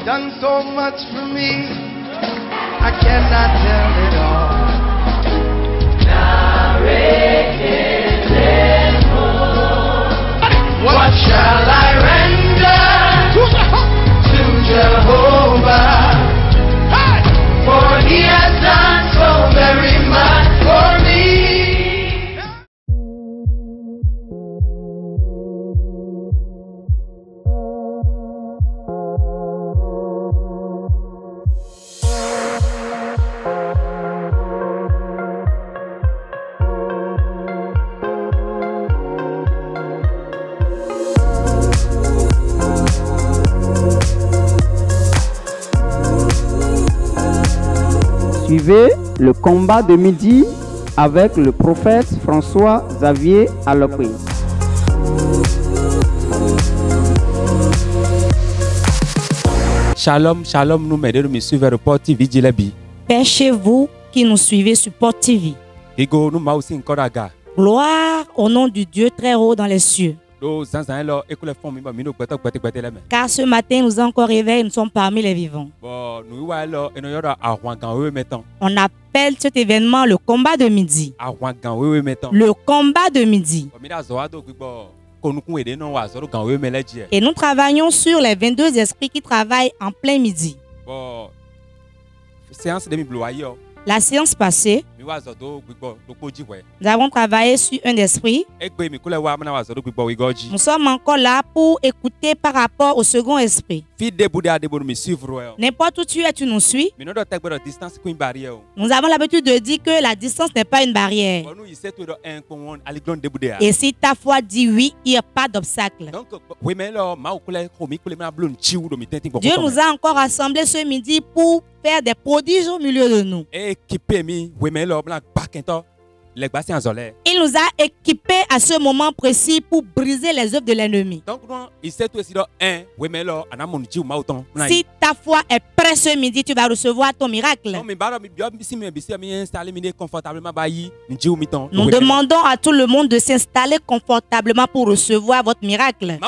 done so much for me, I cannot tell it all. What shall I render to Jehovah? For he has done so very much for me. Suivez le combat de midi avec le prophète François Xavier Alokwe. Shalom, shalom, nous m'aidons de me suivre le Port TV Djilebi. Paix chez vous qui nous suivez sur Port TV. Ego, nous m'a aussi encore aga. Gloire au nom du Dieu très haut dans les cieux. Car ce matin, nous avons encore réveillés, nous sommes parmi les vivants. On appelle cet événement le combat de midi. Le combat de midi. Et nous travaillons sur les 22 esprits qui travaillent en plein midi. La séance passée, nous avons travaillé sur un esprit. Nous sommes encore là pour écouter par rapport au second esprit. N'importe où tu es, tu nous suis. Nous avons l'habitude de dire que la distance n'est pas une barrière. Et si ta foi dit oui, il n'y a pas d'obstacle. Dieu nous a encore rassemblés ce midi pour faire des prodiges au milieu de nous. Il nous a équipés à ce moment précis pour briser les œuvres de l'ennemi. Si ta foi est prête ce midi, tu vas recevoir ton miracle. Nous demandons à tout le monde de s'installer confortablement pour recevoir votre miracle.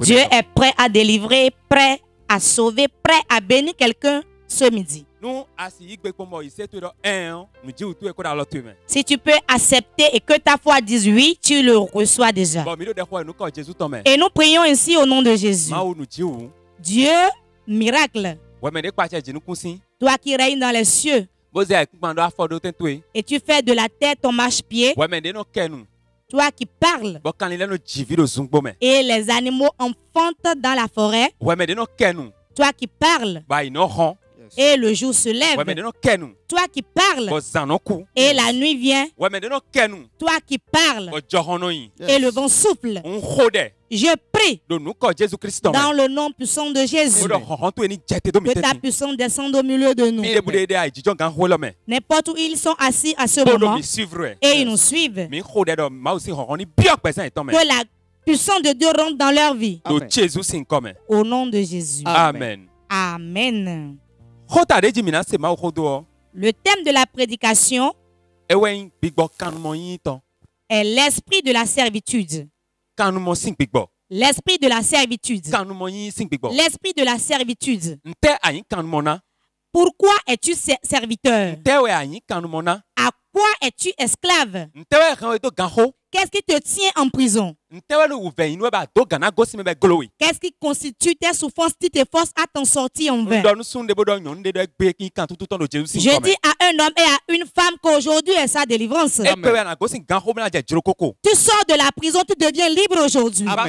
Dieu est prêt à délivrer, prêt à sauver, prêt à bénir quelqu'un ce midi. Si tu peux accepter et que ta foi dise oui, tu le reçois déjà. Et nous prions ainsi au nom de Jésus. Dieu, miracle. Toi qui règnes dans les cieux. Et tu fais de la terre ton marchepied. Toi qui parles. Et les animaux enfantent dans la forêt. Toi qui parles. Et le jour se lève. Toi qui parles. Et la nuit vient. Toi qui parles. Et le vent souffle. Je prie dans le nom puissant de Jésus que ta puissance descende au milieu de nous. N'importe où ils sont assis à ce moment et ils nous suivent. Que la puissance de Dieu rentre dans leur vie. Amen. Au nom de Jésus. Amen. Amen. Le thème de la prédication est l'esprit de la servitude. L'esprit de la servitude. L'esprit de la servitude. Pourquoi es-tu serviteur? À quoi es-tu esclave? Qu'est-ce qui te tient en prison? Qu'est-ce qui constitue tes souffrances qui te force à t'en sortir en vain? Je dis à un homme et à une femme qu'aujourd'hui est sa délivrance. Tu sors de la prison, tu deviens libre aujourd'hui. Quand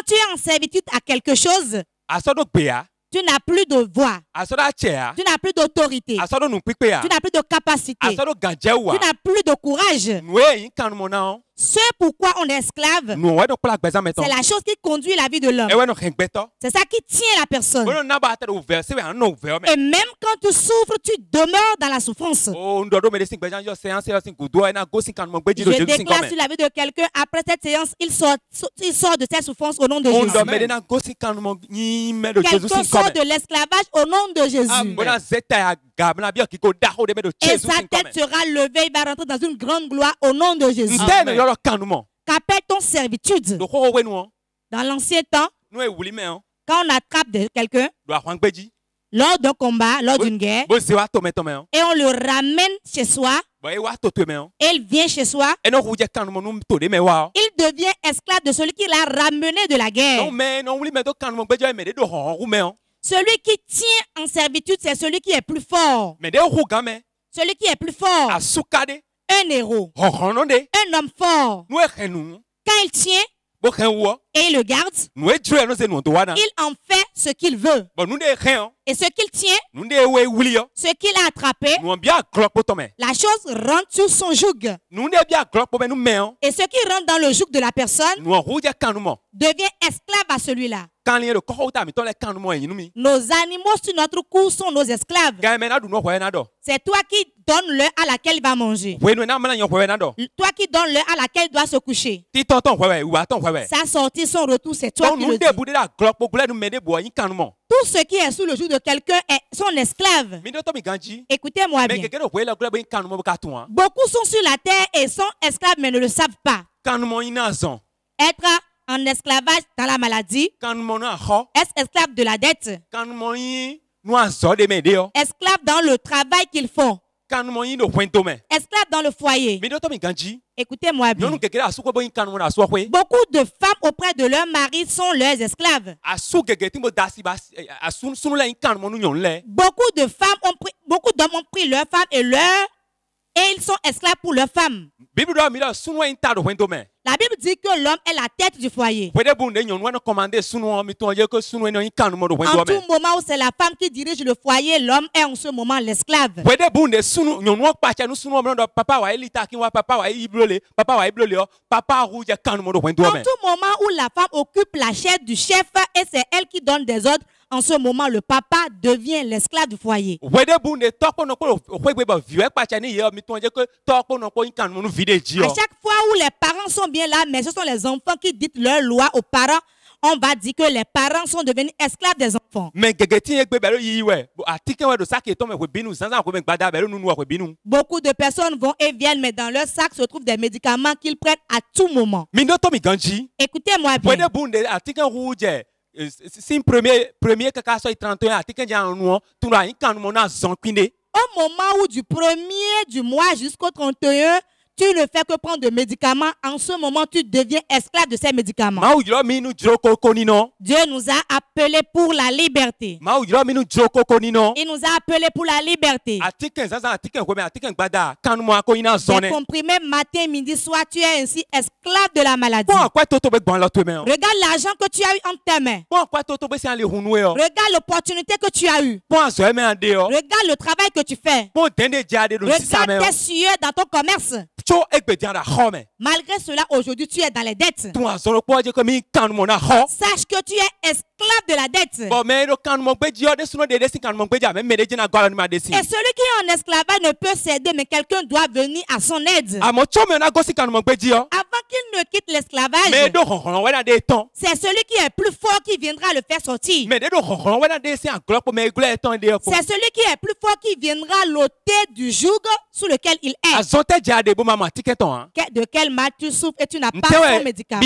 tu es en servitude à quelque chose, tu n'as plus de voix. Tu n'as plus d'autorité. Tu n'as plus de capacité. Tu n'as plus de courage. Ce pourquoi on est esclave, c'est la chose qui conduit la vie de l'homme. C'est ça qui tient la personne. Et même quand tu souffres, tu demeures dans la souffrance. Je déclare sur la vie de quelqu'un, après cette séance, il sort de cette souffrance au nom de Jésus. Quelqu'un sort de l'esclavage au nom de Jésus. Et sa tête sera levée, il va rentrer dans une grande gloire au nom de Jésus. Qu'appelle ton servitude? Dans l'ancien temps, quand on attrape quelqu'un, lors d'un combat, lors d'une guerre, et on le ramène chez soi, et il vient chez soi, il devient esclave de celui qui l'a ramené de la guerre. Celui qui tient en servitude, c'est celui qui est plus fort. Celui qui est plus fort. Un héros. Un homme fort. Quand il tient et il le garde, il en fait ce qu'il veut. Et ce qu'il tient, ce qu'il a attrapé, la chose rentre sur son joug. Et ce qui rentre dans le joug de la personne devient esclave à celui-là. Nos animaux sur notre cou sont nos esclaves. C'est toi qui donnes l'heure à laquelle il va manger. Toi qui donnes l'heure à laquelle il doit se coucher. Sa sortie, son retour, c'est toi qui le dis. Tout ce qui est sous le joug de quelqu'un est son esclave. Écoutez-moi bien. Beaucoup sont sur la terre et sont esclaves mais ne le savent pas. Être en esclavage dans la maladie, est esclave de la dette, esclave dans le travail qu'ils font, esclave dans le foyer. Écoutez-moi bien. Beaucoup de femmes auprès de leur mari sont leurs esclaves. Beaucoup d'hommes ont pris leurs femmes et ils sont esclaves pour leurs femmes. La Bible dit que l'homme est la tête du foyer. En tout moment où c'est la femme qui dirige le foyer, l'homme est en ce moment l'esclave. En tout moment où la femme occupe la chaise du chef et c'est elle qui donne des ordres, en ce moment, le papa devient l'esclave du foyer. À chaque fois où les parents sont bien là, mais ce sont les enfants qui disent leur loi aux parents, on va dire que les parents sont devenus esclaves des enfants. Beaucoup de personnes vont et viennent, mais dans leur sac se trouvent des médicaments qu'ils prennent à tout moment. Écoutez-moi bien. Si premier caca soit 31, au moment où du 1er du mois jusqu'au 31, tu ne fais que prendre des médicaments. En ce moment, tu deviens esclave de ces médicaments. Dieu nous a appelés pour la liberté. Il nous a appelés pour la liberté. Des comprimés matin, midi, soir, tu es ainsi esclave de la maladie. Regarde l'argent que tu as eu entre tes mains. Regarde l'opportunité que tu as eue. Regarde le travail que tu fais. Regarde tes sueurs dans ton commerce. Malgré cela, aujourd'hui, tu es dans les dettes. Sache que tu es esclave de la dette. Et celui qui est en esclavage ne peut s'aider, mais quelqu'un doit venir à son aide. Avant qu'il ne quitte l'esclavage, c'est celui qui est plus fort qui viendra le faire sortir. C'est celui qui est plus fort qui viendra l'ôter du joug sous lequel il est. De quel mal tu souffres et tu n'as pas ton médicament.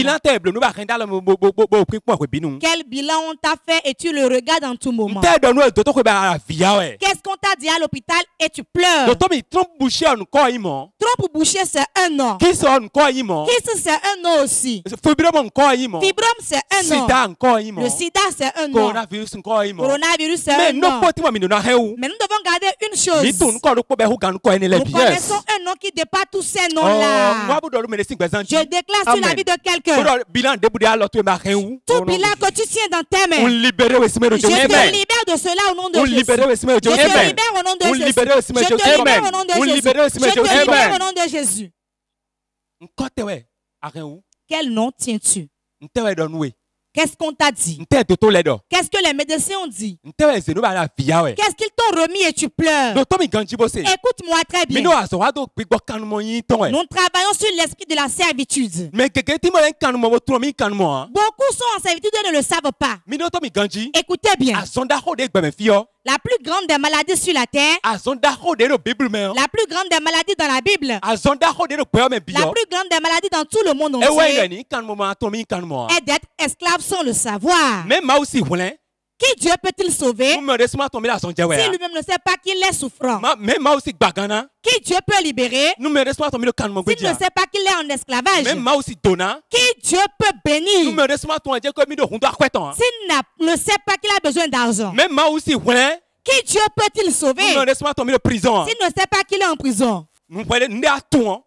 Quel bilan on t'a fait et tu le regardes en tout moment. Qu'est-ce qu'on t'a dit à l'hôpital et tu pleures. Trompe bouchée, c'est un an. Kiss, c'est un an aussi. Fibrome, c'est un an. Le sida, c'est un an. Coronavirus, c'est un an. Mais nous devons garder une chose. Nous connaissons un nom qui dépasse tous ces noms-là. Je déclare sur la vie de quelqu'un. Tout bilan que tu tiens dans tes mains, je te libère de cela au nom de Jésus. Je te libère au nom de Jésus. Je te libère au nom de Jésus. Je te libère au nom de Jésus. Quel nom tiens-tu? Qu'est-ce qu'on t'a dit? Qu'est-ce que les médecins ont dit? Qu'est-ce qu'ils t'ont remis et tu pleures? Écoute-moi très bien. Nous travaillons sur l'esprit de la servitude. Beaucoup sont en servitude et ne le savent pas. Écoutez bien. La plus grande des maladies sur la terre. La plus grande des maladies dans la Bible. La plus grande des maladies dans tout le monde entier est d'être esclave sans le savoir. Qui Dieu peut-il sauver si lui-même ne sait pas qu'il est souffrant? Qui Dieu peut libérer s'il ne sait pas qu'il est en esclavage? Qui Dieu peut bénir s'il ne sait pas qu'il a besoin d'argent? Qui Dieu peut-il sauver s'il ne sait pas qu'il est en prison?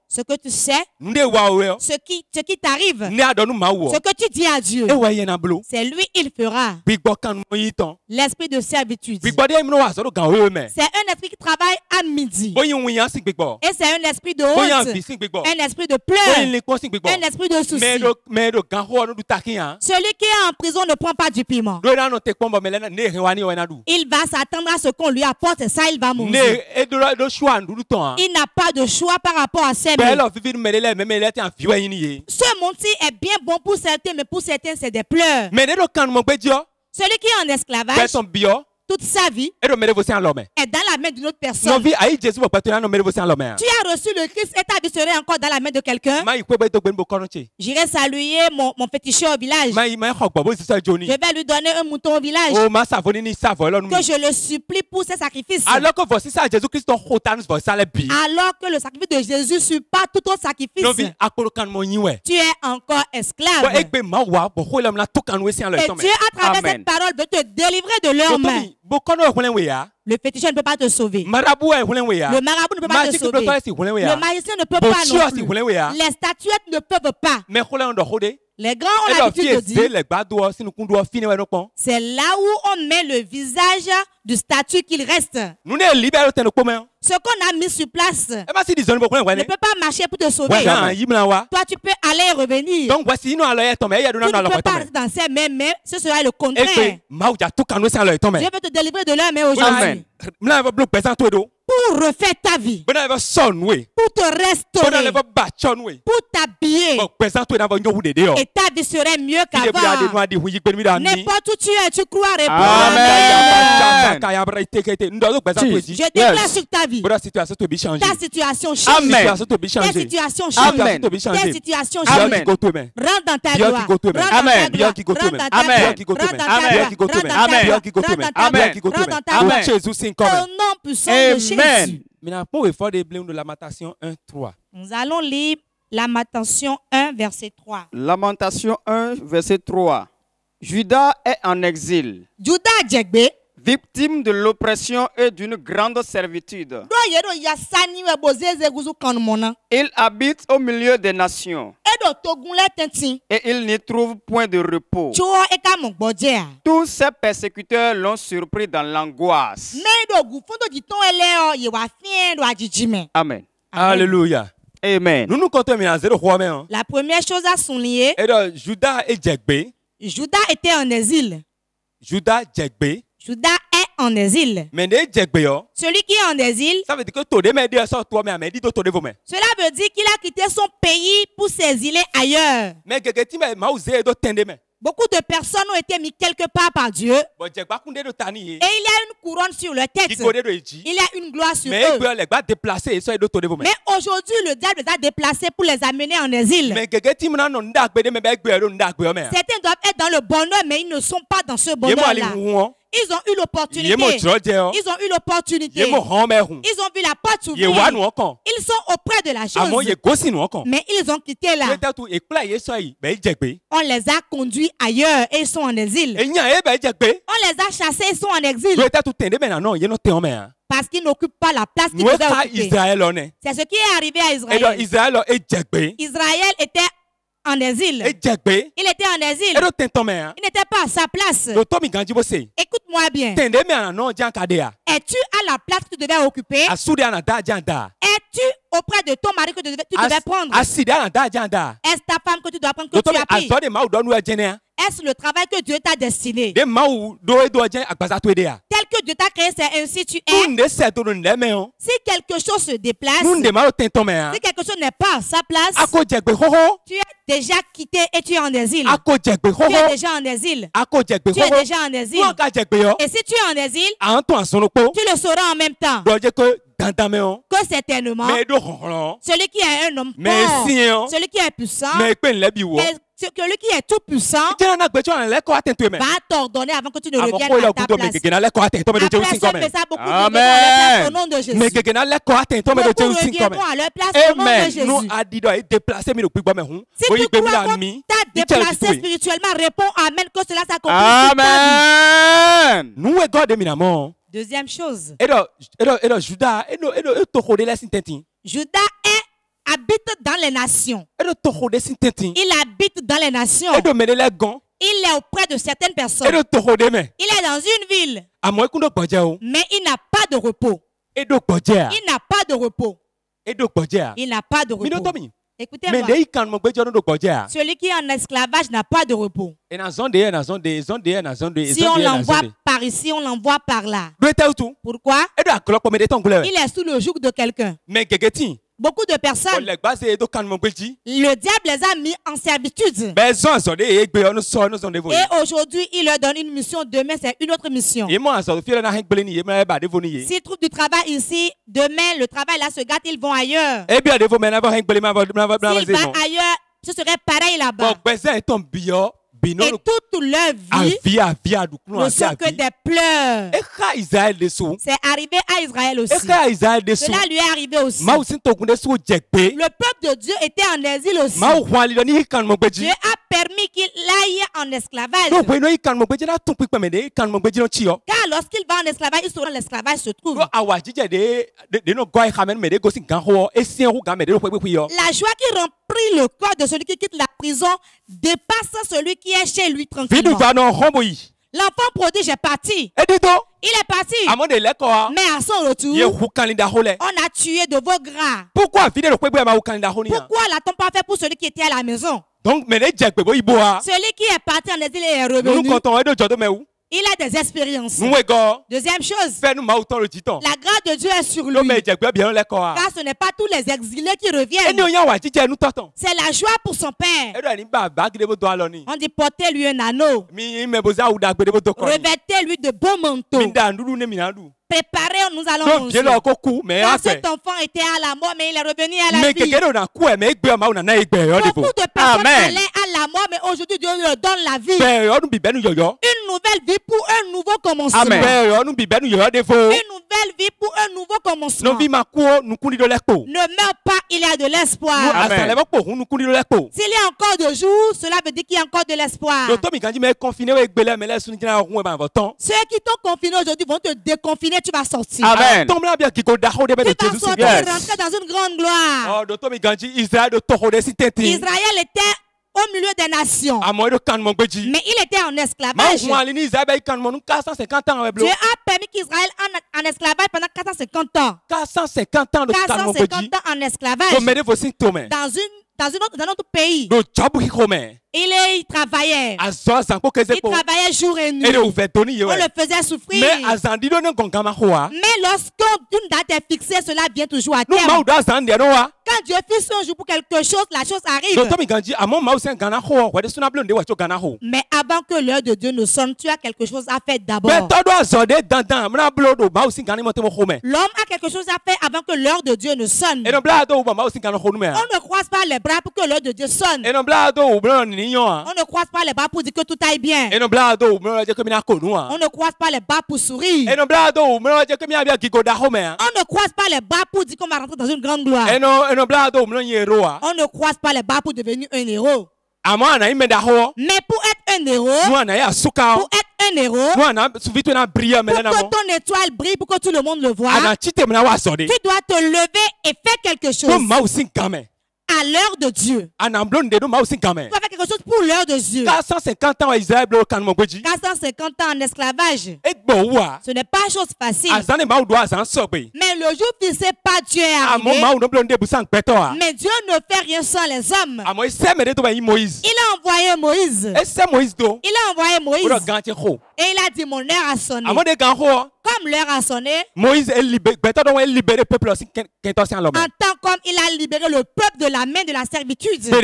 Ce que tu sais, ce qui t'arrive, ce que tu dis à Dieu, c'est lui, il fera. L'esprit de servitude. C'est un esprit qui travaille à midi. Et c'est un esprit de honte, un esprit de pleurs, un esprit de souci. Celui qui est en prison ne prend pas du piment. Il va s'attendre à ce qu'on lui apporte et ça, il va mourir. Il n'a pas de choix par rapport à ses ce monde-ci est bien bon pour certains, mais pour certains, c'est des pleurs. Celui qui est en esclavage, toute sa vie est dans la main d'une autre personne. Tu as reçu le Christ et ta vie serait encore dans la main de quelqu'un. J'irai saluer mon féticheur au village. Je vais lui donner un mouton au village. Que je le supplie pour ses sacrifices. Alors que le sacrifice de Jésus surpasse tout autre sacrifice. Tu es encore esclave. Et Dieu, à travers cette parole, veut te délivrer de leurs mains. Le féticheur ne peut pas te sauver. Le marabout ne peut pas te sauver. Le magicien ne peut pas non plus. Les statuettes ne peuvent pas. Les grands ont l'habitude de dire, c'est là où on met le visage du statut qu'il reste. Ce qu'on a mis sur place ne peut pas marcher pour te sauver. Toi, tu peux aller et revenir. Tu ne peux pas rester dans ses mains, mais ce sera le contraire. Dieu veut te délivrer de leur main aujourd'hui. Pour refaire ta vie, pour te restaurer, pour t'habiller, et ta vie serait mieux qu'avant. N'importe où tu es, tu crois répondre. Amen. Je déclare sur ta vie, ta situation change. Ta situation change. Ta situation change. Rentre dans ta gloire. Rentre dans ta gloire. Au nom puissant de Jésus. Nous allons lire Lamentation 1, verset 3. Lamentation 1, verset 3. Judas est en exil, victime de l'oppression et d'une grande servitude. Il habite au milieu des nations et il n'y trouve point de repos. Tous ses persécuteurs l'ont surpris dans l'angoisse. Amen. Alléluia. Amen. La première chose à souligner, Judas était en exil. Judas est en exil. Celui qui est en exil, cela veut dire qu'il a quitté son pays pour s'exiler ailleurs. Beaucoup de personnes ont été mises quelque part par Dieu. Et il y a une couronne sur leur tête. Il y a une gloire sur eux. Mais aujourd'hui, le diable les a déplacés pour les amener en exil. Certains doivent être dans le bonheur, mais ils ne sont pas dans ce bonheur-là. Ils ont eu l'opportunité. Ils ont eu l'opportunité. Ils ont vu la porte s'ouvrir. Ils sont auprès de la chose. Mais ils ont quitté là. On les a conduits ailleurs et ils sont en exil. On les a chassés et ils sont en exil. Parce qu'ils n'occupent pas la place qu'ils devaient occuper. C'est ce qui est arrivé à Israël. Israël était en exil. Il était en exil. Il n'était pas à sa place. Écoute-moi bien. Es-tu à la place que tu devais occuper? Es-tu auprès de ton mari que tu devais prendre? Est-ce ta femme que tu dois prendre que tu as pris? Est-ce le travail que Dieu t'a destiné? Tel que Dieu t'a créé, c'est ainsi tu es. Si quelque chose se déplace, si quelque chose n'est pas à sa place, tu es déjà quitté et tu es en exil. Tu es déjà en exil. Tu es déjà en exil. Et si tu es en exil, tu le sauras en même temps. Que certainement, celui qui est un homme fort, celui qui est puissant, celui qui est tout puissant, va t'ordonner avant que tu ne reviennes à ta place. Après ça, fais ça, beaucoup de gens au nom de Jésus. Beaucoup reviendront à leur place au nom de Jésus. Si tu crois qu'on t'a déplacé spirituellement, réponds Amen, que cela s'accomplisse. Amen. Deuxième chose. Judas habite dans les nations. Il habite dans les nations. Il est auprès de certaines personnes. Il est dans une ville. Mais il n'a pas de repos. Il n'a pas de repos. Il n'a pas de repos. Écoutez-moi. Celui qui est en esclavage n'a pas de repos. Si on l'envoie par ici, on l'envoie par là. Pourquoi? Il est sous le joug de quelqu'un. Beaucoup de personnes, le diable les a mis en servitude. Et aujourd'hui, il leur donne une mission. Demain, c'est une autre mission. S'ils trouvent du travail ici, demain, le travail là se gâte, ils vont ailleurs. S'ils vont ailleurs, ce serait pareil là-bas. Et toute leur vie ne sont que des pleurs. C'est arrivé à Israël aussi. Cela lui est arrivé aussi. Le peuple de Dieu était en exil aussi. Dieu a permis qu'il aille en esclavage. Car lorsqu'il va en esclavage, il saura où l'esclavage se trouve. La joie qui remplit le corps de celui qui quitte la prison dépasse celui qui est chez lui tranquillement. L'enfant prodige est parti. Il est parti. Mais à son retour, on a tué de vos gras. Pourquoi l'a-t-on pas fait pour celui qui était à la maison? Celui qui est parti en exil est revenu. Il a des expériences. Deuxième chose, la grâce de Dieu est sur lui. Car ce n'est pas tous les exilés qui reviennent. C'est la joie pour son père. On dit portez-lui un anneau. Revêtez-lui de beaux manteaux. Préparez, nous allons manger. Car cet enfant était à la mort, mais il est revenu à la vie. Beaucoup de personnes allaient à la mort, mais aujourd'hui Dieu leur donne la vie. Une nouvelle vie pour un nouveau commencement. Une nouvelle vie pour un nouveau commencement. Ne meurs pas, il y a de l'espoir. S'il y a encore de jours, cela veut dire qu'il y a encore de l'espoir. Ceux qui t'ont confiné aujourd'hui vont te déconfiner. Tu vas sortir. Amen. Tu vas sortir et rentrer dans une grande gloire. Israël était au milieu des nations. Mais il était en esclavage. Dieu a permis qu'Israël en esclavage pendant 450 ans. 450 ans en esclavage. Dans un autre pays. Il travaillait. Il travaillait jour et nuit. On le faisait souffrir. Mais lorsqu'une date est fixée, cela vient toujours à terme. Quand Dieu fixe un jour pour quelque chose, la chose arrive. Mais avant que l'heure de Dieu ne sonne, tu as quelque chose à faire d'abord. L'homme a quelque chose à faire avant que l'heure de Dieu ne sonne. On ne croise pas les bras pour que l'heure de Dieu sonne. On ne croise pas les bras pour dire que tout aille bien. On ne croise pas les bras pour sourire. On ne croise pas les bras pour dire qu'on va rentrer dans une grande gloire. On ne croise pas les bras pour devenir un héros. Mais pour être un héros, pour que ton étoile brille, pour que tout le monde le voit, tu dois te lever et faire quelque chose. À l'heure de Dieu. Tu dois faire quelque chose pour l'heure de Dieu. 450 ans à Israël, 450 ans en esclavage. Ce n'est pas chose facile. Mais le jour fixé par Dieu est arrivé. Mais Dieu ne fait rien sans les hommes. Il a envoyé Moïse. Et il a dit mon heure a sonné. Comme l'heure a sonné, Moïse est libéré. En tant comme il a libéré le peuple de la main de la servitude. La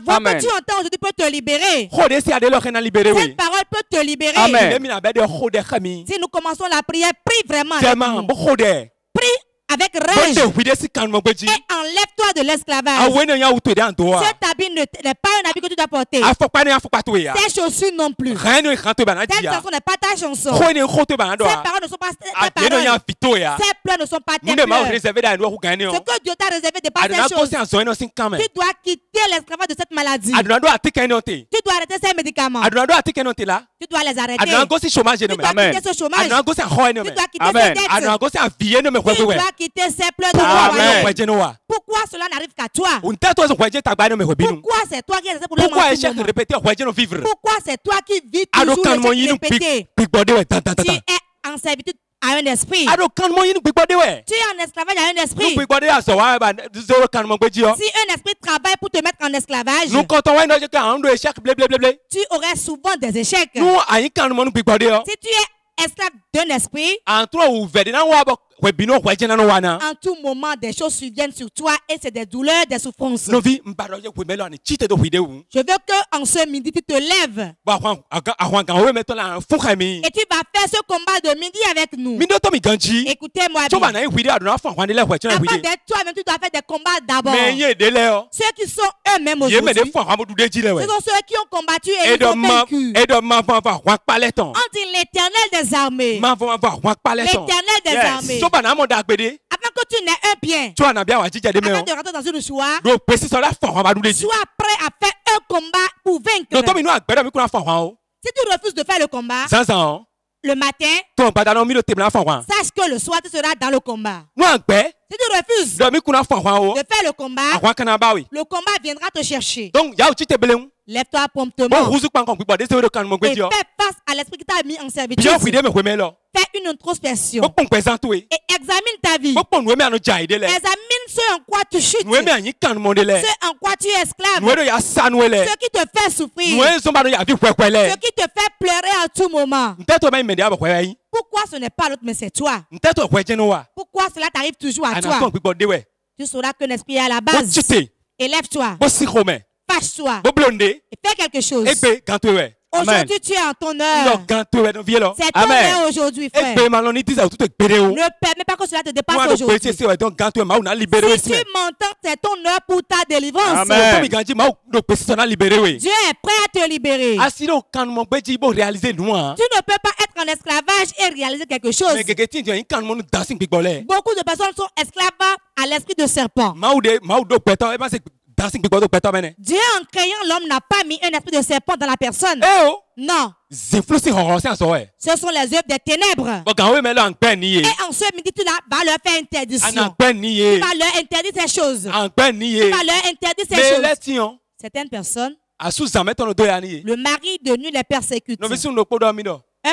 voix que tu entends aujourd'hui peut te libérer. Cette parole peut te libérer. Amen. Si nous commençons la prière, prie vraiment avec nous. Prie avec rage et enlève-toi de l'esclavage. Cet habit n'est pas un habit que tu dois porter. Tes chaussures non plus. Cette chanson n'est pas ta chanson. Ces paroles ne sont pas tes paroles. Ces pleurs ne sont pas tes pleurs. Ce que Dieu t'a réservé n'est pas tes choses. Tu dois quitter l'esclavage de cette maladie. Tu dois arrêter ces médicaments. Tu dois les arrêter. Tu dois quitter ce chômage. Tu dois quitter ces dettes. Tu dois quitter ces pleurs de mort. Pourquoi cela n'arrive qu'à toi? Pourquoi c'est toi qui es resté pour le moment? Pourquoi c'est toi qui vis toujours le répété? Tu es en servitude à un esprit. Tu es en esclavage à un esprit. Si un esprit travaille pour te mettre en esclavage, tu aurais souvent des échecs. Si tu es esclave d'un esprit, en tout moment, des choses surviennent sur toi et c'est des douleurs, des souffrances. Je veux qu'en ce midi, tu te lèves et tu vas faire ce combat de midi avec nous. Écoutez-moi bien. Avant d'être toi-même, tu dois faire des combats d'abord. Ceux qui sont eux-mêmes aujourd'hui, ce sont ceux qui ont combattu et ils ont vaincu. On dit l'Éternel des armées. L'Éternel des armées. Avant que tu n'aies un bien, avant de rentrer dans une joie, sois prêt à faire un combat pour vaincre. Si tu refuses de faire le combat, le matin, sache que le soir tu seras dans le combat. Si tu refuses de faire le combat viendra te chercher. Lève-toi promptement et fais face à l'esprit qui t'a mis en servitude. Fais une introspection et examine ta vie. Examine ce en quoi tu chutes, ce en quoi tu es esclave, ce qui te fait souffrir, ce qui te fait pleurer à tout moment. Pourquoi ce n'est pas l'autre mais c'est toi? Pourquoi cela t'arrive toujours à toi? Tu sauras qu'un esprit est à la base. Élève-toi, fâche-toi et fais quelque chose. Aujourd'hui, tu es en ton heure. C'est ton heure aujourd'hui, frère. Ne permets pas que cela te dépasse aujourd'hui. Si tu m'entends, c'est ton heure pour ta délivrance. Dieu est prêt à te libérer. Tu ne peux pas être en esclavage et réaliser quelque chose. Beaucoup de personnes sont esclaves à l'esprit de serpent. Dieu, en créant l'homme, n'a pas mis un esprit de serpent dans la personne. Non. Ce sont les œuvres des ténèbres. Et en ce midi, tu vas leur faire interdiction. Tu vas leur interdire ces choses. Tu vas leur interdire ces choses. Certaines personnes, le mari de nuit les persécute. Un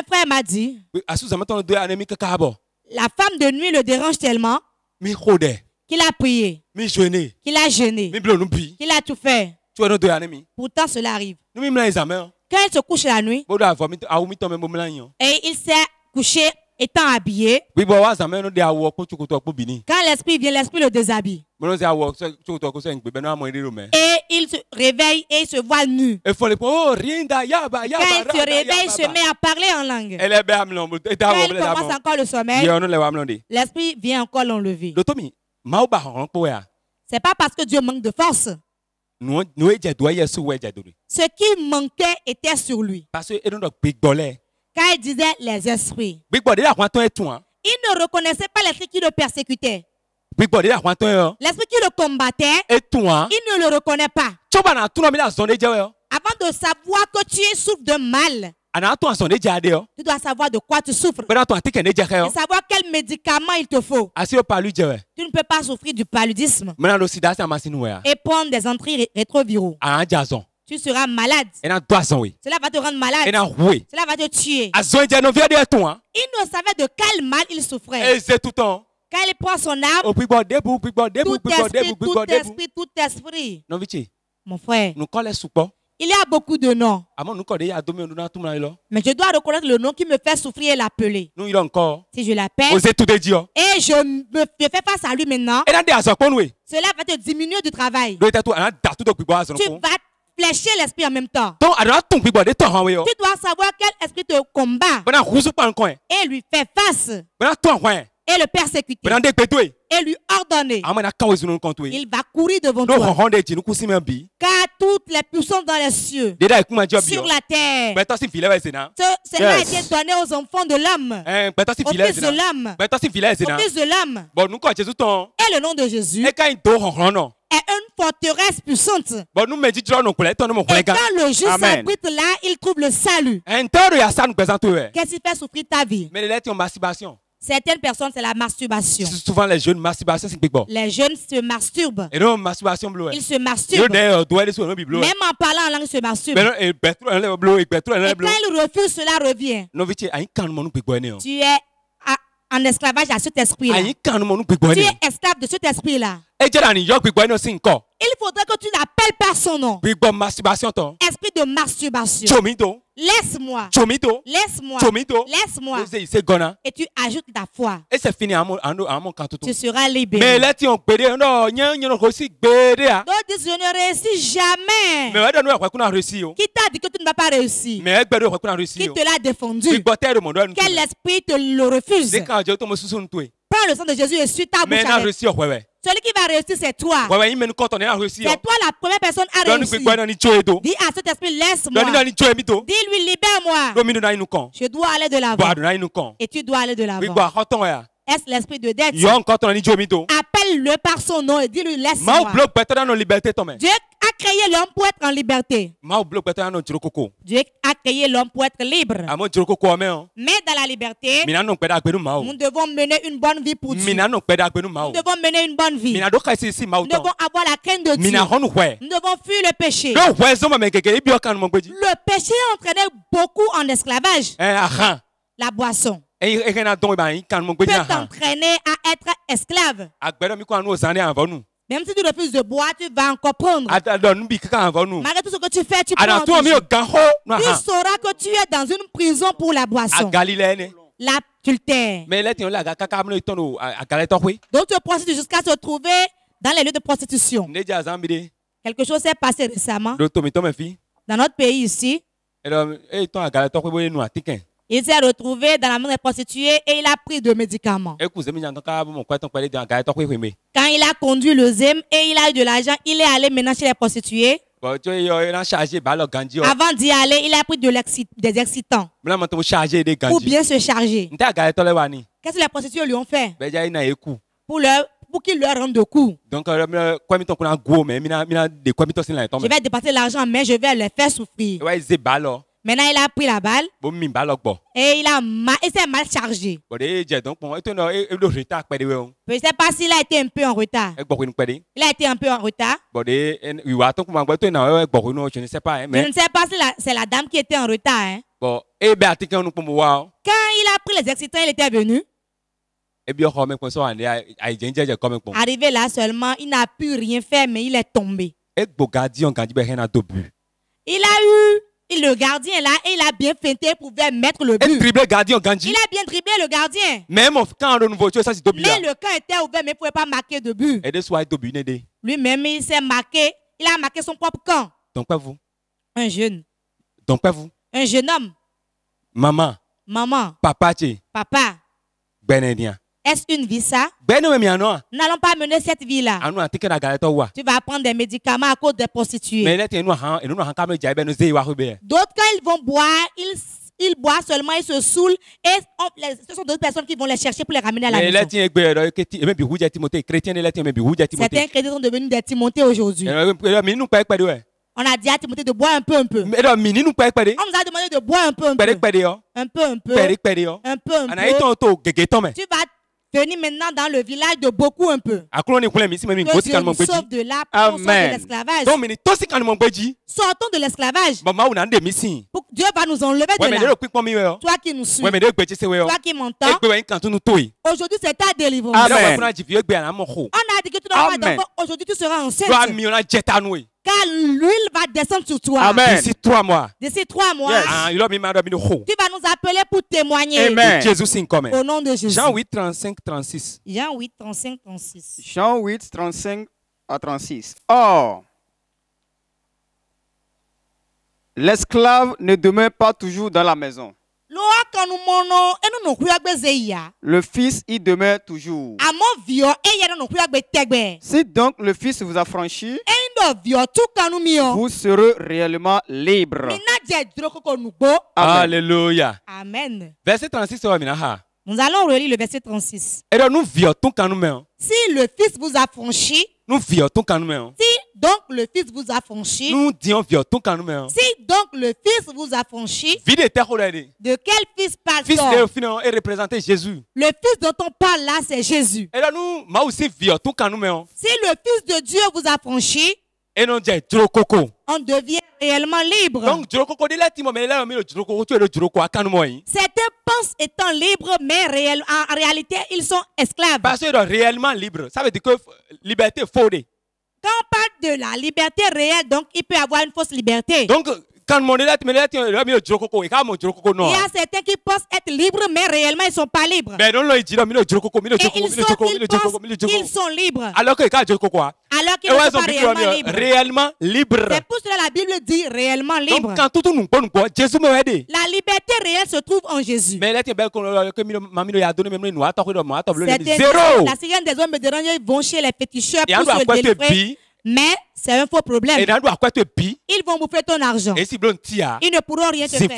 frère m'a dit, la femme de nuit le dérange tellement qu'il a prié, qu'il a jeûné, qu'il a tout fait. Pourtant, cela arrive. Quand il se couche la nuit et il s'est couché étant habillé, quand l'esprit vient, l'esprit le déshabille. Et il se réveille et il se voit nu. Quand il se réveille, il se met à parler en langue. Quand il commence encore le sommeil, l'esprit vient encore l'enlever. C'est pas parce que Dieu manque de force. Ce qui manquait était sur lui. Quand il disait les esprits, il ne reconnaissait pas l'esprit qui le persécutait. L'esprit qui le combattait, il ne le reconnaît pas. Avant de savoir que tu es souffre de mal, Tu dois savoir de quoi tu souffres. Et savoir quel médicament il te faut. Tu ne peux pas souffrir du paludisme et prendre des antirétroviraux. Tu seras malade. Cela va te rendre malade. Cela va te tuer. Il ne savait de quel mal il souffrait. Quand il prend son arme, tout esprit. Mon frère, il y a beaucoup de noms. Mais je dois reconnaître le nom qui me fait souffrir et l'appeler. Si je l'appelle et je fais face à lui maintenant, cela va te diminuer du travail. Tu vas flécher l'esprit en même temps. Tu dois savoir quel esprit te combat et lui faire face et le persécuter et lui ordonner. Il va courir devant toi. Car toutes les puissances dans les cieux, sur la terre, cela a été donné aux enfants de l'homme, aux fils de l'homme, aux fils de l'homme. Et le nom de Jésus est une forteresse puissante. Et quand le juste s'abrite là, il trouve le salut. Qu'est-ce qui fait souffrir ta vie? Certaines personnes, c'est la masturbation. Souvent, les jeunes, masturbation, c'est big ball. Les jeunes se masturbent. Et non, masturbation bleu. Ils se masturbent. Même en parlant en langue, ils se masturbent. Et quand ils refusent, cela revient. Tu es en esclavage à cet esprit-là. Tu es esclave de cet esprit-là. Il faudrait que tu l'appelles par son nom. Esprit de masturbation. Laisse-moi. Laisse-moi. Laisse-moi. Et tu ajoutes ta foi. Tu seras libéré. D'autres disent, je ne réussis jamais. Qui t'a dit que tu ne vas pas réussir? Qui te l'a défendu? Quel esprit te le refuse? Prends le sang de Jésus et suis ta bouche. Celui qui va réussir, c'est toi. C'est toi la première personne à réussir. Dis à cet esprit, laisse-moi. Dis-lui, libère-moi. Je dois aller de l'avant. Et tu dois aller de l'avant. Est-ce l'esprit de dette? Appelle-le par son nom et dis-lui, laisse-moi. Dieu a créé l'homme pour être en liberté. Dieu a créé l'homme pour être libre. Mais dans la liberté, nous devons mener une bonne vie pour Dieu. Nous devons mener une bonne vie. Nous devons avoir la crainte de Dieu. Nous devons fuir le péché. Le péché entraînait beaucoup en esclavage. La boisson peut t'entraîner à être esclave. Même si tu refuses de boire, tu vas encore prendre. Malgré tout ce que tu fais, tu prends. Tu sauras que tu es dans une prison pour la boisson. L'adultère. Donc tu prostitues jusqu'à se trouver dans les lieux de prostitution. Quelque chose s'est passé récemment dans notre pays ici. Il s'est retrouvé dans la main des prostituées et il a pris de médicaments. Quand il a conduit le ZEM et il a eu de l'argent, il est allé maintenant chez les prostituées. Avant d'y aller, il a pris des excitants pour bien se charger. Qu'est-ce que les prostituées lui ont fait? Pour qu'il leur rende de coups. Je vais dépenser l'argent, mais je vais les faire souffrir. Maintenant, il a pris la balle et il s'est mal chargé. Je ne sais pas s'il a été un peu en retard. Il a été un peu en retard. Je ne sais pas si c'est la dame qui était en retard. Hein. Quand il a pris les excitants, il était venu. Arrivé là seulement, il n'a pu rien faire, mais il est tombé. Il a eu le gardien là et il a bien feinté pour mettre le but. Il a bien dribblé le gardien. Mais le camp était ouvert, mais il ne pouvait pas marquer de but. Lui-même, il s'est marqué. Il a marqué son propre camp. Un jeune. Un jeune homme. Maman. Papa. Est-ce une vie ça? Nous n'allons pas mener cette vie-là. Tu vas prendre des médicaments à cause des prostituées. D'autres, quand ils vont boire, ils boivent seulement, ils se saoulent et ce sont d'autres personnes qui vont les chercher pour les ramener à la maison. Certains chrétiens sont devenus des Timothées aujourd'hui. On a dit à Timothée de boire un peu. On nous a demandé de boire un peu. Un peu. Tu vas venir maintenant dans le village de beaucoup un peu. Que Dieu nous sauve de là, pour sortir de l'esclavage. Sortons de l'esclavage. Dieu va nous enlever de là. Toi qui nous suis, toi qui m'entends, aujourd'hui c'est ta délivrance. On a dit que tu n'auras pas d'enfant, aujourd'hui tu seras enceinte. Car l'huile va descendre sur toi. Amen. D'ici 3 mois. Yes. Tu vas nous appeler pour témoigner. Amen. Au nom de Jésus. Jean 8, 35, 36. Jean 8, 35, 36. Jean 8, 35 à 36. Or, l'esclave ne demeure pas toujours dans la maison. Le fils y demeure toujours. Si donc le fils vous a franchi, vous serez réellement libre. Alléluia. Amen. Verset 36. Nous allons relire le verset 36. Si le fils vous a franchi, si donc le fils vous a franchi, si donc le fils vous a franchi, de quel fils parle-t-on? Le fils dont on parle là, c'est Jésus. Si le fils de Dieu vous a franchi, on devient réellement libre. Certains pensent étant libres, mais en réalité, ils sont esclaves. Réellement libre, ça veut dire que liberté fondée. Quand on parle de la liberté réelle, donc il peut y avoir une fausse liberté. Donc, il y a certains qui pensent être libres, mais réellement ils ne sont pas libres. Et ils sont libres. Alors qu'ils ne sont pas réellement libres. C'est pour cela que la Bible dit réellement libre. La liberté réelle se trouve en Jésus. La sirène des hommes me dérange, ils vont chez les féticheurs pour se délivrer. Mais c'est un faux problème. Ils vont bouffer ton argent. Ils ne pourront rien te faire. Les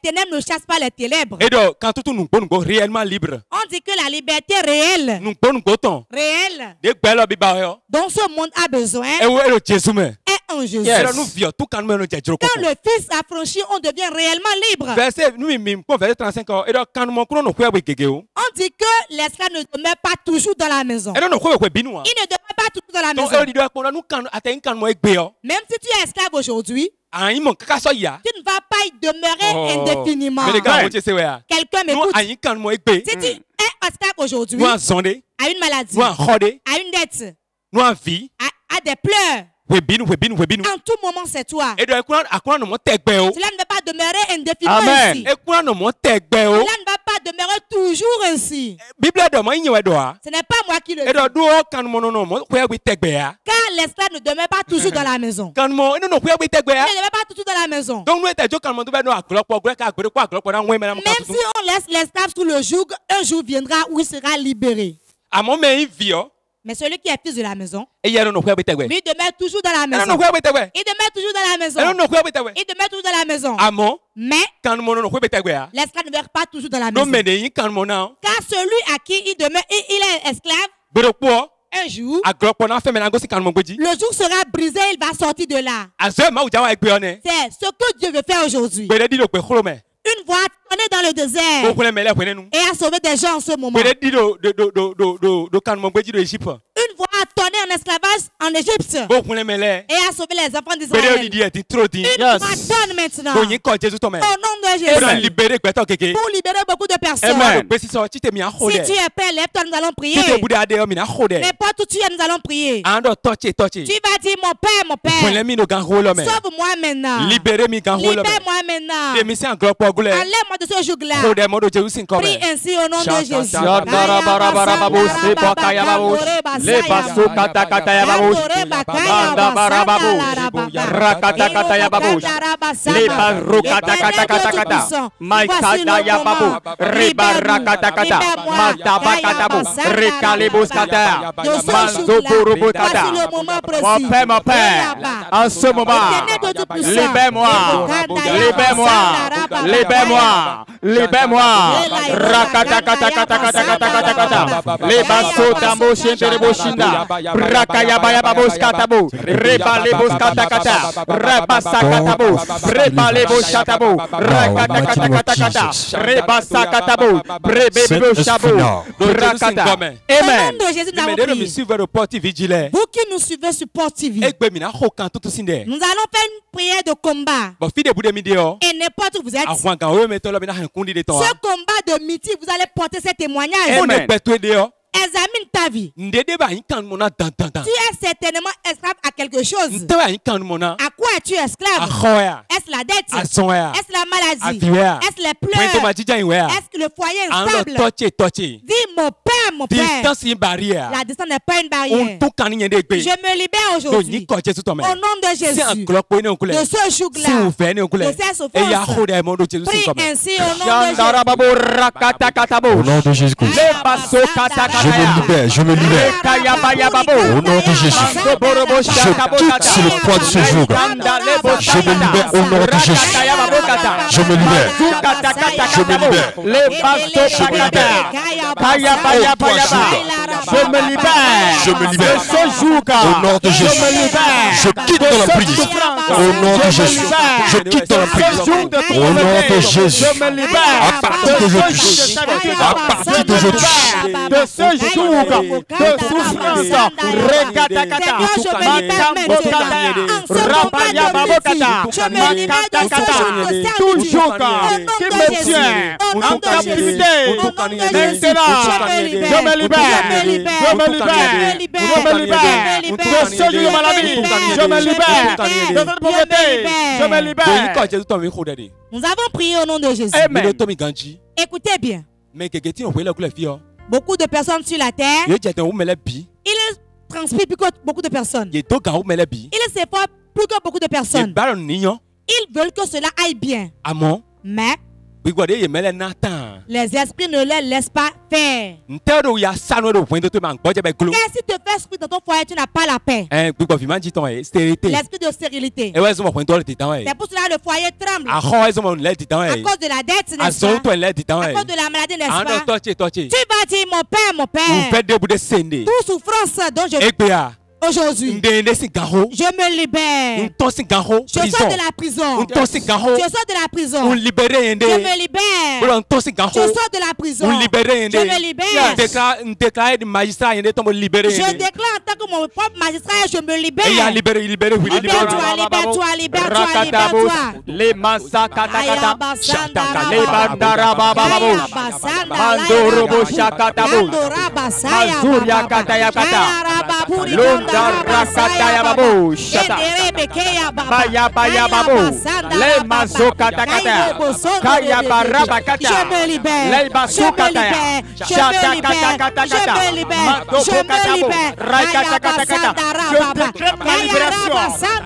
ténèbres ne chassent pas les ténèbres. On dit que la liberté réelle, dont ce monde a besoin, est en Jésus. Quand le Fils a franchi, on devient réellement libre. On dit que l'esclave ne demeure pas toujours dans la maison. Il ne demeure pas toujours dans la maison. Même si tu es esclave aujourd'hui, tu ne vas pas y demeurer indéfiniment. Quelqu'un m'écoute. Si tu es esclave aujourd'hui, à une maladie, à une dette, à des pleurs, en tout moment, c'est toi. Cela ne va pas demeurer indéfiniment ainsi. Cela ne va pas demeurer toujours ainsi. Ce n'est pas moi qui le dis. Car l'esclave ne demeure pas toujours dans la maison. Il ne demeure pas toujours dans la maison. Même si on laisse l'esclave sous le joug, un jour viendra où il sera libéré. Mais celui qui est fils de la maison, lui demeure toujours dans la maison. Il demeure toujours dans la maison. Il demeure toujours dans la maison. Mais l'esclave ne demeure pas toujours dans la maison. Car celui à qui il demeure, il est esclave. Un jour, le jour sera brisé, il va sortir de là. C'est ce que Dieu veut faire aujourd'hui. Une voix a tonné dans le désert et a sauvé des gens en ce moment. Une voix a tonné en esclavage en Égypte et a sauvé les enfants d'Israël. Une voix tonne maintenant. Au nom de Jésus. Pour libérer beaucoup de personnes. Si tu es prêt, lève-toi, nous allons prier. N'importe où tu es, nous allons prier. Tu vas dire, mon Père, sauve-moi maintenant. Libère-moi maintenant. Enlève-moi de ce joug-là. Prie ainsi au nom de Jésus. Mon Père, en ce moment, libère-moi, libère-moi, libère-moi. libère-moi. Rakata kata kata kata kata kata kata. Lebaso tambo shentere boshinda. Rakaya baya babos katabo. Reba lebos kata kata. Rebasa katabo. Reba lebos katabo. Rakata kata kata kata. Rebasa katabo. Brebe bebo shabo. Rakata. Amen. Vous qui nous suivez sur Port TV. Nous allons faire une prière de combat. Et n'importe où vous êtes. Ce combat de midi, vous allez porter ce témoignage. Amen. Examine ta vie. Tu es certainement esclave à quelque chose. À quoi es-tu esclave? Est-ce la dette? Est-ce la maladie? Est-ce les pleurs? Est-ce que le foyer est instable? Dis mon père, mon père. La distance n'est pas une barrière. Je me libère aujourd'hui. Au nom de Jésus. De ce jour-là. De cette souffrance. Prie ainsi au nom de Jésus. Au nom de Jésus-Christ. Je me libère. Au nom de Jésus. Je quitte sur le poids de ce jour. Je me libère au nom de Jésus. Je me libère. Je me libère. Je me libère. Je me libère. Au nom de Jésus. Je quitte dans la prise. Au nom de Jésus. Je quitte dans la prise. Au nom de Jésus. À partir d'aujourd'hui. À partir d'aujourd'hui. De ce jour de souffrance, Rekatakata, Rapaya Babokata, Makatakata, tout jour qui me tient en captivité, maintenant, je me libère, je me libère, je me libère, de ce jour de maladie, je me libère, de cette pauvreté, je me libère. Nous avons prié au nom de Jésus. Amen. Écoutez bien. Beaucoup de personnes sur la terre, il transpire plus que beaucoup de personnes. Il s'efforce plus que beaucoup de personnes. Ils veulent que cela aille bien. Mais les esprits ne les laissent pas faire. Car si tu te fais souffrir dans ton foyer, tu n'as pas la paix. L'esprit de stérilité. C'est pour cela que le foyer tremble. À cause de la dette, n'est-ce pas? À cause de la maladie, n'est-ce pas? Tu vas dire, mon père, toute souffrance dont je aujourd'hui, je me libère. Je sors de la prison. Je sors de la prison. Je me libère. Je sors de la prison. Je me libère. Je déclare en tant que mon propre magistrat, je me libère. Libère-toi. Les massacatacata, les bandarabababo, Mandorobo Shakatabo, Mazuria Katayakata, Rakataya Babu, Shata, Baya Babu, Le Mazokatakata, Kaya Barabakata, Le Basukataya, Shata Katakata, Matokatabo, Rakatakata. Je décrète ma libération.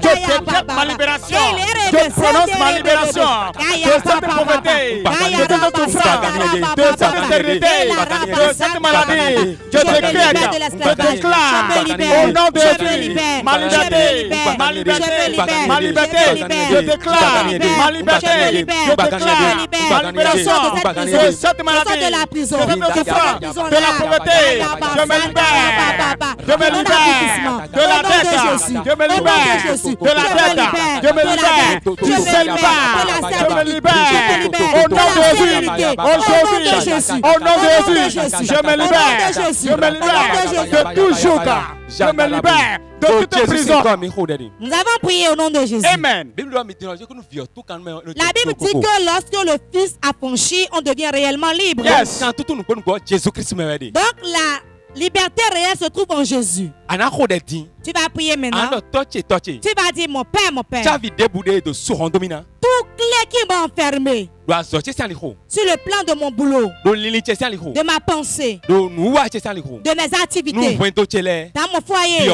Je décrète ma libération. Je prononce ma libération. De cette pauvreté, de cette souffrance, de cette stérilité, de cette maladie. Je décrète, je déclare au nom de Jésus, ma liberté, je déclare ma liberté, je déclare ma libération de cette maladie, de cette souffrance, de la pauvreté, je me libère, de la dette, je me libère, de la dette, je me libère, du célibat, je me libère, au nom de Jésus, aujourd'hui, au nom de Jésus, je me libère de tout joug. Je me libère de toute prison. Nous avons prié au nom de Jésus. Amen. La Bible dit que lorsque le Fils a franchi, on devient réellement libre. Yes. Donc la liberté réelle se trouve en Jésus. Tu vas prier maintenant. Tu vas dire, mon père, tout clé qui m'a enfermé sur le plan de mon boulot, de ma pensée, de mes activités, dans mon foyer,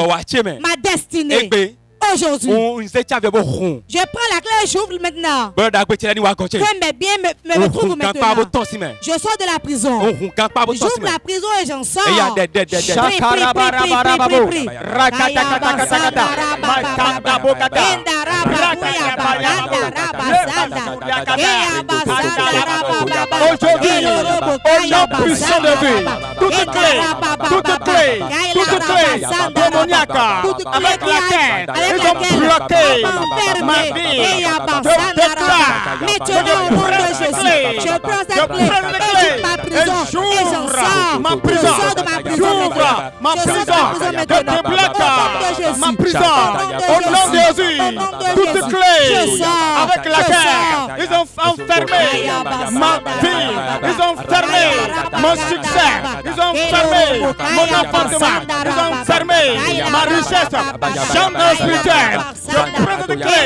ma destinée. Aujourd'hui, je prends la clé et j'ouvre maintenant. Que mes biens me retrouvent maintenant. Je sors de la prison. J'ouvre la prison et j'en sors. Prie. Aujourd'hui, au nom puissant de vie, toute clé démoniaque avec laquelle ils ont bloqué ma vie, je déclare, au nom de Jésus, je prends cette clé, ma prison, et j'en sors, ma prison, j'ouvre ma prison, je débloque ma prison, au nom de Jésus, toute clé avec laquelle ils ont enfermé ma vie, ils ont fermé mon succès, ils ont fermé mon appartement, ils ont fermé ma richesse, chambre spirituelle, je prends cette clé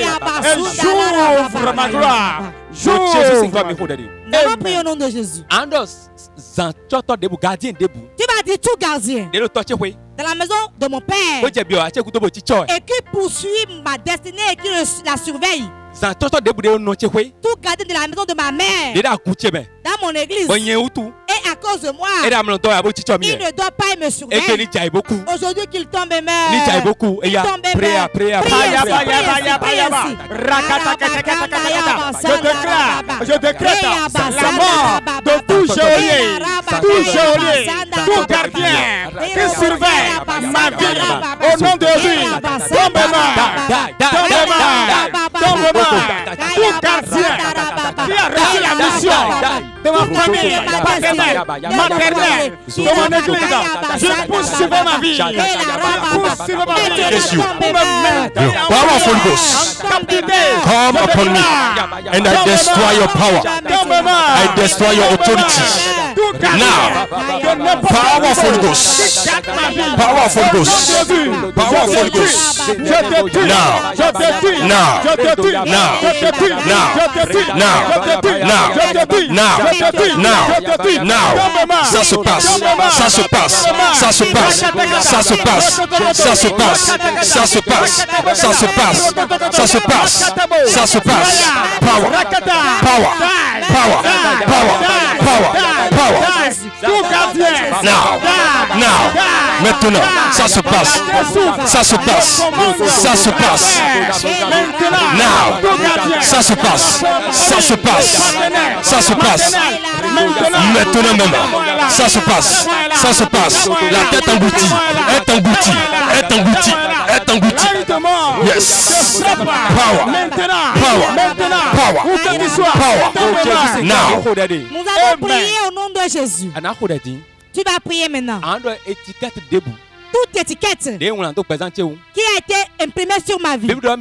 et j'ouvre ma gloire. Nous allons prier au nom de Jésus. Tu vas dire tout gardien de la maison de mon père et qui poursuit ma destinée et qui la surveille. Tout gardien de la maison de ma mère dans mon église et à cause de moi, il ne doit pas me surveiller. Aujourd'hui qu'il tombe et meurt, il tombe et meurt. Je décrète la mort de tout geôlier, tout gardien qui surveille ma vie au nom de Jésus. Tombe tout gardien qui a reçu la mission de ma famille paternelle, maternelle, de mon église, je poursuivrai ma vie. Powerful Ghost, come upon me, and I destroy your power. I destroy your authority. Now, powerful Ghost, powerful Ghost, powerful Ghost. Now, now, ça se passe, ça se passe, ça se passe, ça se passe, ça se passe, ça se passe, ça se passe, ça se passe, ça se passe. Power, power, power, power, power, power. Now, maintenant, ça se passe, ça se passe, ça se passe. Now, ça se passe, ça se passe, ça se passe. Maintenant même, ça se passe, ça se passe. La tête engloutie, est engloutie, est engloutie, est engloutie. Yes. Power, power, power, power. Now. Nous allons prier au nom de Jésus. Tu vas prier maintenant. Toute étiquette qui a été imprimée sur ma vie. La Bible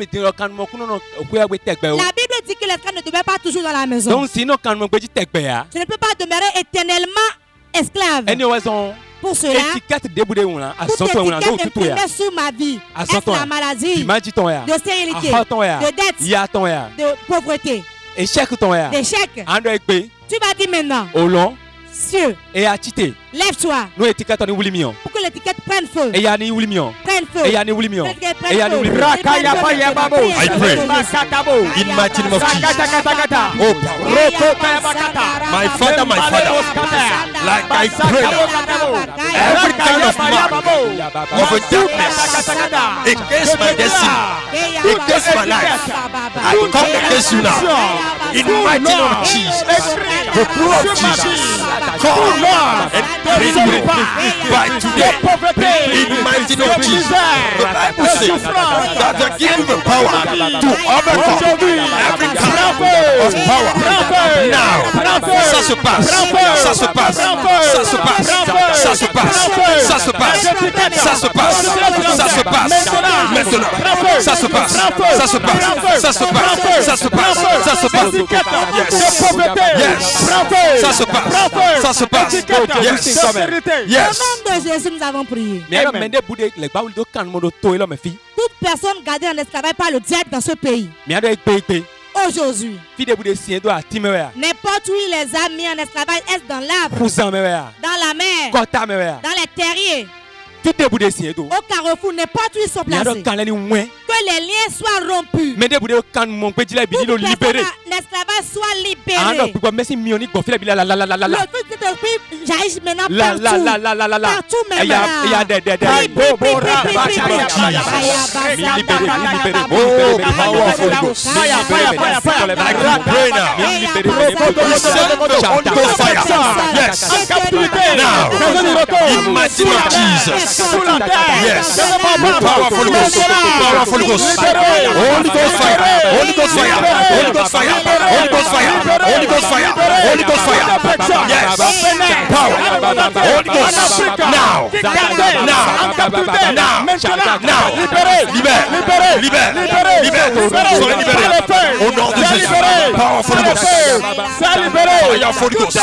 dit que l'esclave ne demeure pas toujours dans la maison. Tu ne peux pas demeurer éternellement esclave. Pour cela, toute étiquette imprimée sur ma vie, est la maladie, de stérilité, de dette, de pauvreté, d'échec. Tu vas dire maintenant. Cieux, lève-toi pour que l'étiquette prenne feu. Prenne feu. I pray in mighty name of Jesus. Oh, my Father, like I pray now, every kind of mark of a darkness against my destiny, against my life, I come against you now in mighty name of Jesus. The blood of Jesus. Come and bring me by today in the mighty name of Jesus. The Bible says that they give you the power to overcome every kind of power. Now, ça se passe, ça se passe, ça se passe, ça se passe, ça se passe, ça se passe, ça se passe. Maintenant, ça se passe, ça se passe, ça se passe, ça se passe, ça se passe. Yes, ça se passe. Ça se passe. Yes. Au nom de Jésus, nous avons prié. Toute personne gardée en esclavage par le diable dans ce pays. Aujourd'hui, n'importe où il les a mis en esclavage, est-ce dans l'arbre, dans la mer, dans les terriers, au carrefour, n'importe où ils sont placés, que les liens soient rompus. Toute personne l'esclavage soit libéré. Le Fils de l'Esprit j'agis maintenant partout maintenant. Powerful Ghost. Holy Ghost fire. Holy Ghost fire. Holy Ghost fire. Holy Ghost fire. Holy Ghost fire. Holy Ghost fire. Yes. Power. Holy Ghost. Now. Now. Now. Libère. Libère. Soyez libérés. Au nom de Jésus. Powerful Ghost. Powerful Ghost.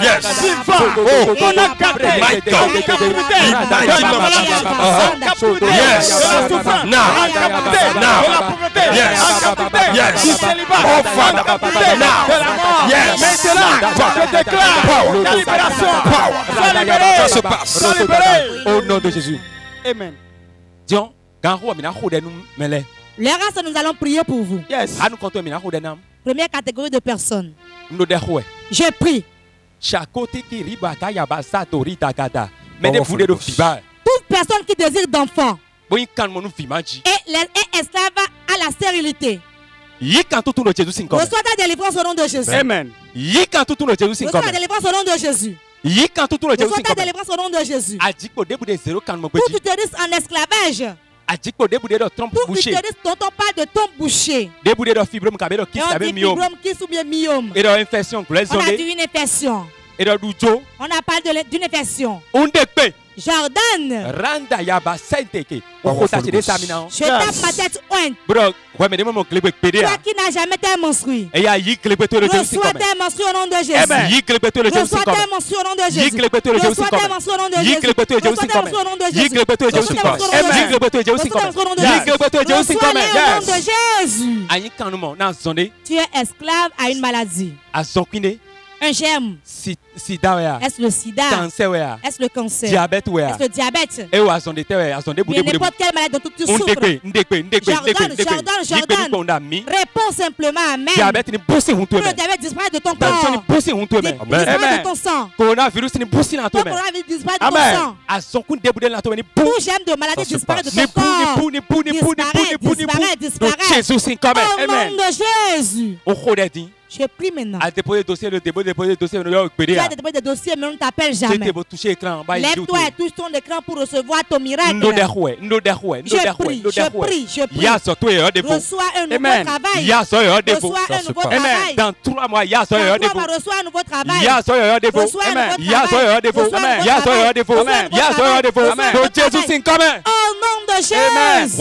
Yes. Oh. My God. Yes. Now. Yes. Yes. Oh Father. Now. Yes. Power. Ça se passe. Au nom de Jésus. Amen. Nous allons prier pour vous. Yes. Première catégorie de personnes. Je prie. Toute personne qui désire d'enfants et est esclave à la stérilité. Reçois ta délivrance au nom de Jésus. Amen. Reçois ta délivrance au nom de Jésus. Reçois ta délivrance au nom de Jésus. Pour tu te risques en esclavage. Pour tu te risques dont on parle de tombe bouchée. Et on dit fibrome qui sous bien myome. On a dit une infection. On a parlé d'une infection. Jordan. Je tape ma tête ointe. Toi qui n'as jamais été menstrué. Reçois tes menstrues au nom de Jésus. Reçois tes menstrues au nom de Jésus. Reçois tes menstrues au nom de Jésus. Reçois tes menstrues au nom de Jésus. Reçois au nom de Jésus. Tu es esclave à une maladie. Un germe. Est-ce le sida? Est-ce le cancer? Est-ce le diabète? Mais n'importe quelle maladie dont tu souffres. Jordan. Réponds simplement Amen. Le diabète disparaît de ton corps. Disparaît de ton sang. Coronavirus disparaît de ton sang. Tout germe de maladie disparaît de ton corps. Disparaît. Au nom de Jésus. Je prie maintenant. Tu as déposé des dossiers, mais on ne t'appelle jamais. Lève-toi et touche ton écran pour recevoir ton miracle. Je prie. Reçois un nouveau travail. Dans 3 mois, reçois un nouveau travail. Reçois un nouveau travail. Au nom de Jésus.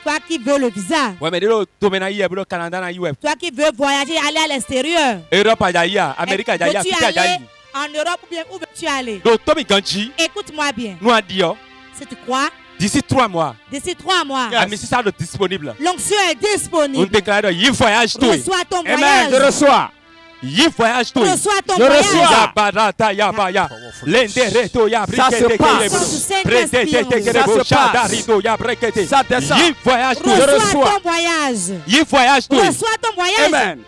Toi qui veux le visa. Toi qui veux voyager, aller à l'extérieur. Veux-tu aller en Europe ou bien où veux-tu aller? Écoute-moi bien. Si tu crois. D'ici 3 mois. L'onction est disponible. Reçois ton voyage. Amen. Je reçois. Reçois ton voyage. Ça se passe. Ça descend. Reçois ton voyage. Reçois ton voyage. Amen.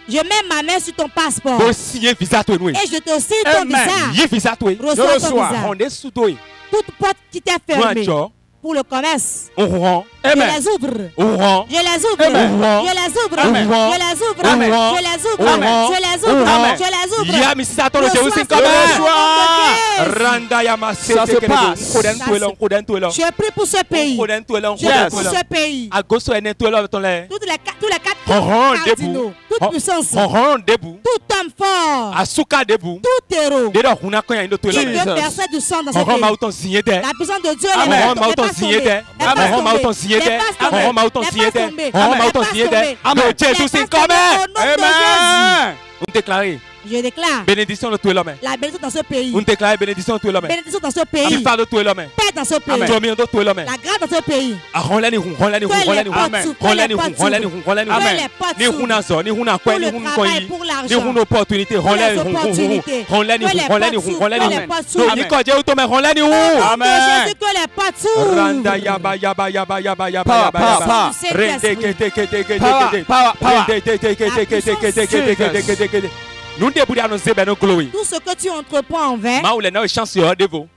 Je mets ma main sur ton passeport. Et je te signe ton visa. Reçois ton visa. Toute porte qui t'est fermée pour le commerce. Je les ouvre. Je les ouvre. Je les ouvre. Je les ouvre. Je les ouvre. Je les ouvre. Ça se passe. Je prie pour ce pays. Je prie pour ce pays. Tous les 4 cardinaux. Toute puissance. Tout homme fort. Tout héros. Qui veut verser du sang dans ce pays. La puissance de Dieu Amen. Je déclare. Bénédiction de tout l'homme. La bénédiction dans ce pays. On déclare bénédiction de tout l'homme. Bénédiction dans ce pays. La de tout l'homme. Paix dans ce pays. Dominion de tout l'homme. La grâce dans ce pays. Amen. Tout ce que tu entreprends envers,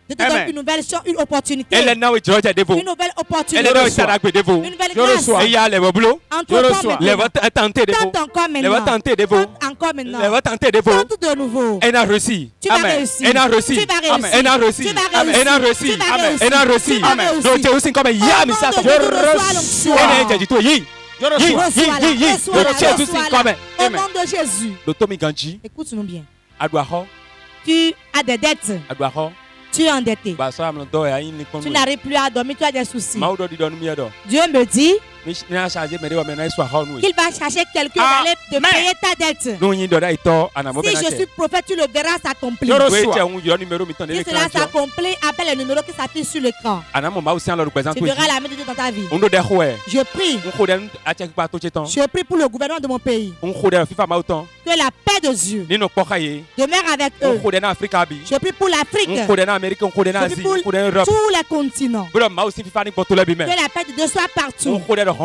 je te donne une nouvelle chance, une opportunité. Une nouvelle opportunité. Une nouvelle grâce. Tente encore maintenant. Tente de nouveau. Tu vas réussir. Tu vas réussir. Tu vas réussir. Au nom de Jésus. Écoute-nous bien. Tu as des dettes. Tu es endetté. Tu n'arrives plus à dormir, tu as des soucis. Dieu me dit qu'il va chercher quelqu'un d'aller te payer ta dette. Si je suis prophète, tu le verras s'accomplir. Si cela s'accomplit, appelle le numéro qui s'affiche sur l'écran. Tu verras la main de Dieu dans ta vie. Je prie. Je prie pour le gouvernement de mon pays. Que la paix de Dieu demeure avec eux. Je prie pour l'Afrique. Je prie pour tous les continents. Que la paix de Dieu soit partout. Que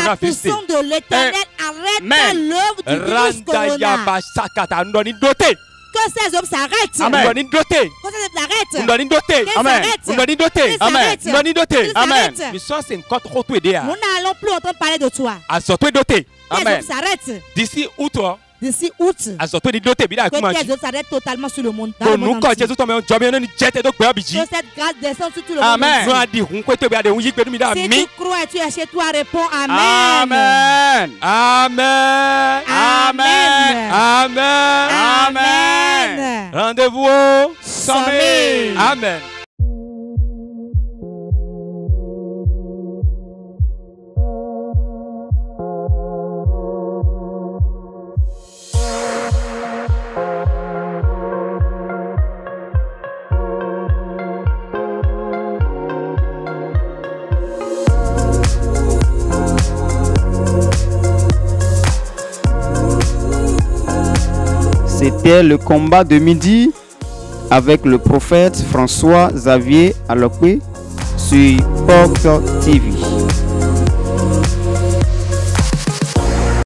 la puissance de l'Éternel arrête l'œuvre du virus corona. Que ces hommes s'arrêtent. Que ces hommes s'arrêtent. Nous n'allons plus entendre parler de toi. Ces hommes s'arrêtent. D'ici août, que tes hommes s'arrêtent totalement sur le monde. Que cette grâce descende sur tout le monde. Si tu crois et tu es chez toi, réponds Amen. Amen. Rendez-vous au sommet. Amen. C'était le combat de midi avec le prophète François Xavier Alokwe sur Porte TV.